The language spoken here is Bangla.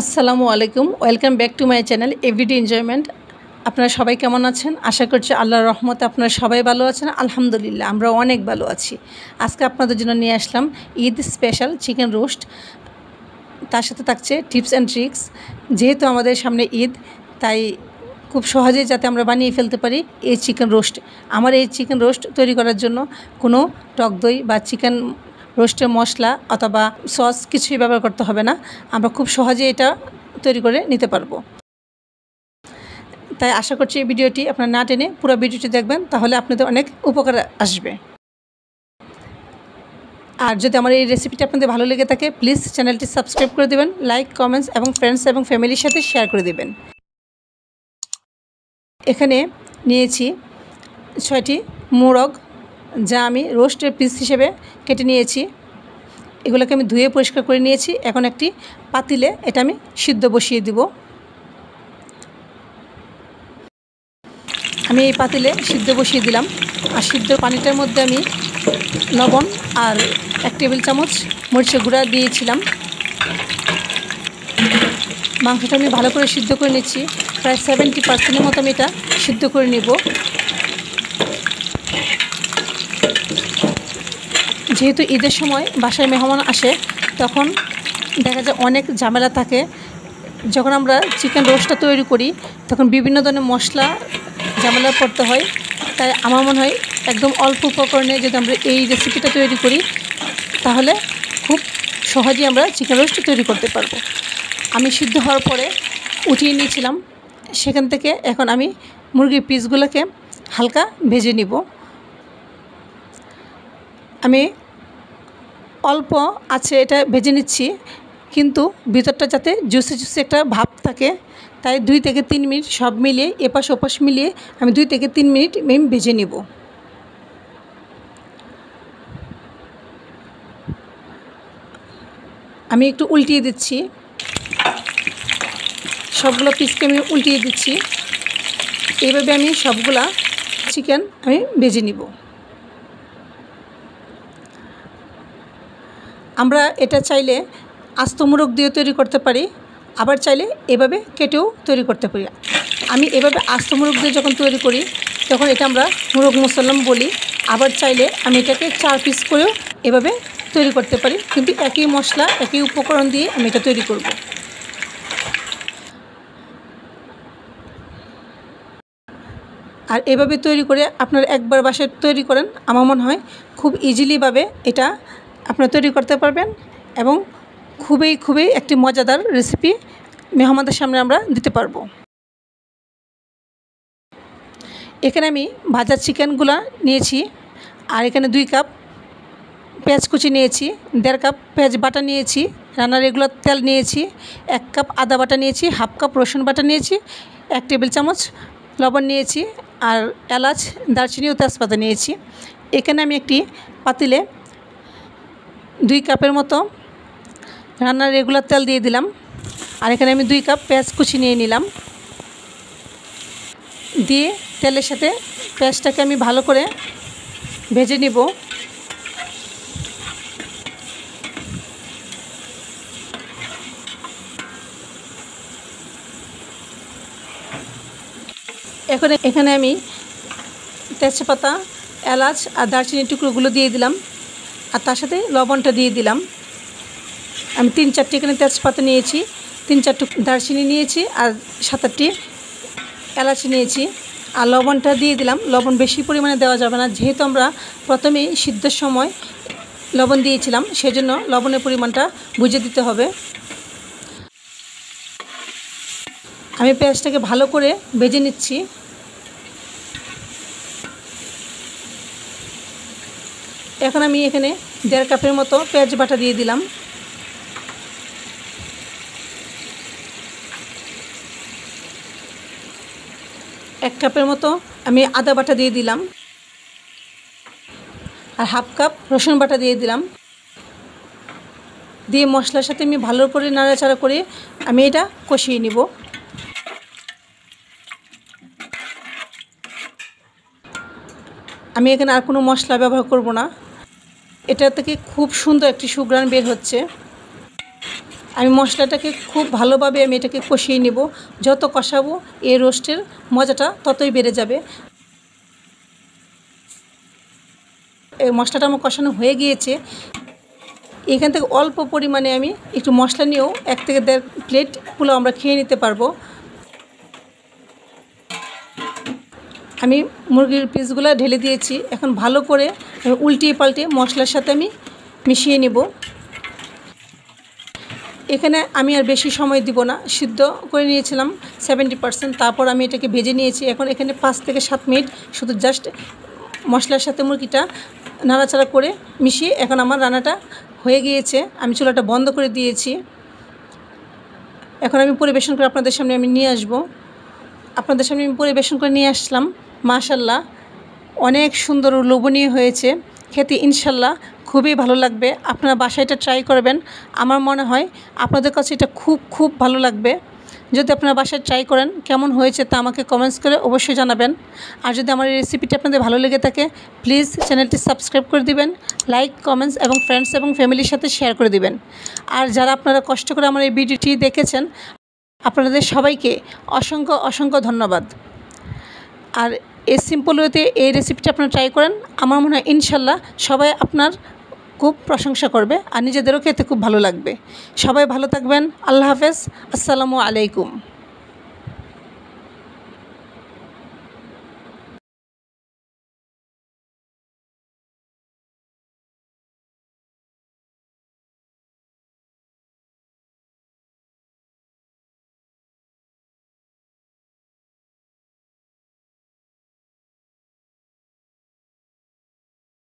আসসালামু আলাইকুম, welcome back to my channel everyday enjoyment. আপনারা সবাই কেমন আছেন? আশা করছি আল্লাহর রহমতে আপনারা সবাই ভালো আছেন। আলহামদুলিল্লাহ, আমরা অনেক ভালো আছি। আজকে আপনাদের জন্য নিয়ে আসলাম ঈদ স্পেশাল চিকেন রোস্ট। তার সাথে থাকছে টিপস অ্যান্ড ট্রিক্স। যেহেতু আমাদের সামনে ঈদ, তাই খুব সহজেই যাতে আমরা বানিয়ে ফেলতে পারি এই চিকেন রোস্ট। আমার এই চিকেন রোস্ট তৈরি করার জন্য কোনো টক দই বা চিকেন রোস্টের মশলা অথবা সস কিছুই ব্যবহার করতে হবে না। আমরা খুব সহজেই এটা তৈরি করে নিতে পারবো। তাই আশা করছি এই ভিডিওটি আপনারা না টেনে পুরো ভিডিওটি দেখবেন, তাহলে আপনাদের অনেক উপকার আসবে। আর যদি আমার এই রেসিপিটি আপনাদের ভালো লেগে থাকে, প্লিজ চ্যানেলটি সাবস্ক্রাইব করে দেবেন, লাইক, কমেন্টস এবং ফ্রেন্ডস এবং ফ্যামিলির সাথে শেয়ার করে দেবেন। এখানে নিয়েছি 6টি মোরগ, যা আমি রোস্টের পিস হিসেবে কেটে নিয়েছি। এগুলোকে আমি ধুয়ে পরিষ্কার করে নিয়েছি। এখন একটি পাতিলে এটা আমি সিদ্ধ বসিয়ে দিব। আমি এই পাতিলে সিদ্ধ বসিয়ে দিলাম। আর সিদ্ধ পানিটার মধ্যে আমি লবণ আর 1 টেবিল চামচ মরিচের গুঁড়া দিয়েছিলাম। মাংসটা আমি ভালো করে সিদ্ধ করে নিচ্ছি। প্রায় 70% মতো আমি এটা সিদ্ধ করে নেব। যেহেতু ঈদের সময় বাসায় মেহমান আসে, তখন দেখা যায় অনেক ঝামেলা থাকে। যখন আমরা চিকেন রোস্টটা তৈরি করি, তখন বিভিন্ন ধরনের মশলা ঝামেলা পড়তে হয়। তাই আমার মনে হয় একদম অল্প উপকরণে যদি আমরা এই রেসিপিটা তৈরি করি, তাহলে খুব সহজেই আমরা চিকেন রোস্ট তৈরি করতে পারবো। আমি সিদ্ধ হওয়ার পরে উঠিয়ে নিয়েছিলাম। সেখান থেকে এখন আমি মুরগির পিসগুলোকে হালকা ভেজে নিব। আমি অল্প আছে এটা ভেজে নিচ্ছি, কিন্তু ভিতরটা যাতে জুসি জুসি একটা ভাব থাকে, তাই 2 থেকে 3 মিনিট সব মিলিয়ে এপাশ ওপাশ মিলিয়ে আমি 2 থেকে 3 মিনিট ভেজে নিব। আমি একটু উল্টিয়ে দিচ্ছি, সবগুলো পিসকে আমি উল্টিয়ে দিচ্ছি। এইভাবে আমি সবগুলা চিকেন আমি ভেজে নিব। আমরা এটা চাইলে আস্ত মোরগ দিয়ে তৈরি করতে পারি, আবার চাইলে এভাবে কেটেও তৈরি করতে পারি। আমি এভাবে আস্ত মোরগ দিয়ে যখন তৈরি করি, তখন এটা আমরা মোরগ মুসাল্লাম বলি। আবার চাইলে আমি এটাকে 4 পিস করেও এভাবে তৈরি করতে পারি, কিন্তু একই মশলা একই উপকরণ দিয়ে আমি এটা তৈরি করব। আর এভাবে তৈরি করে আপনারা একবার বাসায় তৈরি করেন, আমার মনে হয় খুব ইজিলিভাবে এটা আপনারা তৈরি করতে পারবেন এবং খুবই একটি মজাদার রেসিপি মেহমানদের সামনে আমরা দিতে পারবো। এখানে আমি ভাজা চিকেনগুলো নিয়েছি। আর এখানে 2 কাপ পেঁয়াজ কুচি নিয়েছি, 1.5 কাপ পেঁয়াজ বাটা নিয়েছি, রান্নার রেগুলার তেল নিয়েছি, 1 কাপ আদা বাটা নিয়েছি, 1/2 কাপ রসুন বাটা নিয়েছি, 1 টেবিল চামচ লবণ নিয়েছি, আর এলাচ, দারচিনি ও তেজপাতা নিয়েছি। এখানে আমি একটি পাতিলে 2 কাপের মতো রান্নার রেগুলার তেল দিয়ে দিলাম। আর এখানে আমি 2 কাপ পেঁয়াজ কুচি নিয়ে নিলাম। দিয়ে তেলের সাথে পেঁয়াজটাকে আমি ভালো করে ভেজে নিব। এখানে আমি তেজপাতা, এলাচ আর দারচিনির টুকরোগুলো দিয়ে দিলাম, আর তার সাথে লবণটা দিয়ে দিলাম। আমি 3-4টি এখানে তেজপাতা নিয়েছি, 3-4 টুকরো দারচিনি নিয়েছি, আর 7-8টি এলাচ নিয়েছি, আর লবণটা দিয়ে দিলাম। লবণ বেশি পরিমাণে দেওয়া যাবে না, যেহেতু আমরা প্রথমেই সিদ্ধের সময় লবণ দিয়েছিলাম, সেজন্য লবণের পরিমাণটা বুঝে দিতে হবে। আমি পেঁয়াজটাকে ভালো করে ভেজে নিচ্ছি। এখন আমি এখানে 1.5 কাপের মতো পেঁয়াজ বাটা দিয়ে দিলাম। এক কাপের মতো আমি আদা বাটা দিয়ে দিলাম, আর 1/2 কাপ রসুন বাটা দিয়ে দিলাম। দিয়ে মশলার সাথে আমি ভালো করে নাড়াচাড়া করে আমি এটা কষিয়ে নিব। আমি এখানে আর কোনো মশলা ব্যবহার করব না। এটা থেকে খুব সুন্দর একটি সুঘ্রাণ বের হচ্ছে। আমি মশলাটাকে খুব ভালোভাবে আমি এটাকে কষিয়ে নেব। যত কষাবো এই রোস্টের মজাটা ততই বেড়ে যাবে। এই মশলাটা আমার কষানো হয়ে গিয়েছে। এখান থেকে অল্প পরিমাণে আমি একটু মশলা নিয়েও 1 থেকে 1.5 প্লেট পোলাও আমরা খেয়ে নিতে পারবো। আমি মুরগির পিসগুলো ঢেলে দিয়েছি। এখন ভালো করে উল্টিয়ে পাল্টে মশলার সাথে আমি মিশিয়ে নেব। এখানে আমি আর বেশি সময় দিব না, সিদ্ধ করে নিয়েছিলাম 70%, তারপর আমি এটাকে ভেজে নিয়েছি। এখন এখানে 5 থেকে 7 মিনিট শুধু জাস্ট মশলার সাথে মুরগিটা নাড়াচাড়া করে মিশিয়ে এখন আমার রান্নাটা হয়ে গিয়েছে। আমি চুলাটা বন্ধ করে দিয়েছি। এখন আমি পরিবেশন করে আপনাদের সামনে আমি নিয়ে আসব। আপনাদের সামনে আমি পরিবেশন করে নিয়ে আসলাম। মাশাআল্লাহ, অনেক সুন্দর ও লোভনীয় হয়েছে খেতে। ইনশাল্লাহ খুবই ভালো লাগবে। আপনারা বাসায় এটা ট্রাই করবেন। আমার মনে হয় আপনাদের কাছে এটা খুব ভালো লাগবে। যদি আপনারা বাসায় ট্রাই করেন কেমন হয়েছে তা আমাকে কমেন্টস করে অবশ্যই জানাবেন। আর যদি আমার এই রেসিপিটি আপনাদের ভালো লেগে থাকে প্লিজ চ্যানেলটি সাবস্ক্রাইব করে দিবেন, লাইক, কমেন্টস এবং ফ্রেন্ডস এবং ফ্যামিলির সাথে শেয়ার করে দিবেন। আর যারা আপনারা কষ্ট করে আমার এই ভিডিওটি দেখেছেন আপনাদের সবাইকে অসংখ্য ধন্যবাদ। আর এই সিম্পল ওয়েতে এই রেসিপিটা আপনারা ট্রাই করেন, আমার মনে হয় ইনশাল্লাহ সবাই আপনার খুব প্রশংসা করবে আর নিজেদেরও খেতে খুব ভালো লাগবে। সবাই ভালো থাকবেন। আল্লাহ হাফেজ। আসসালামু আলাইকুম।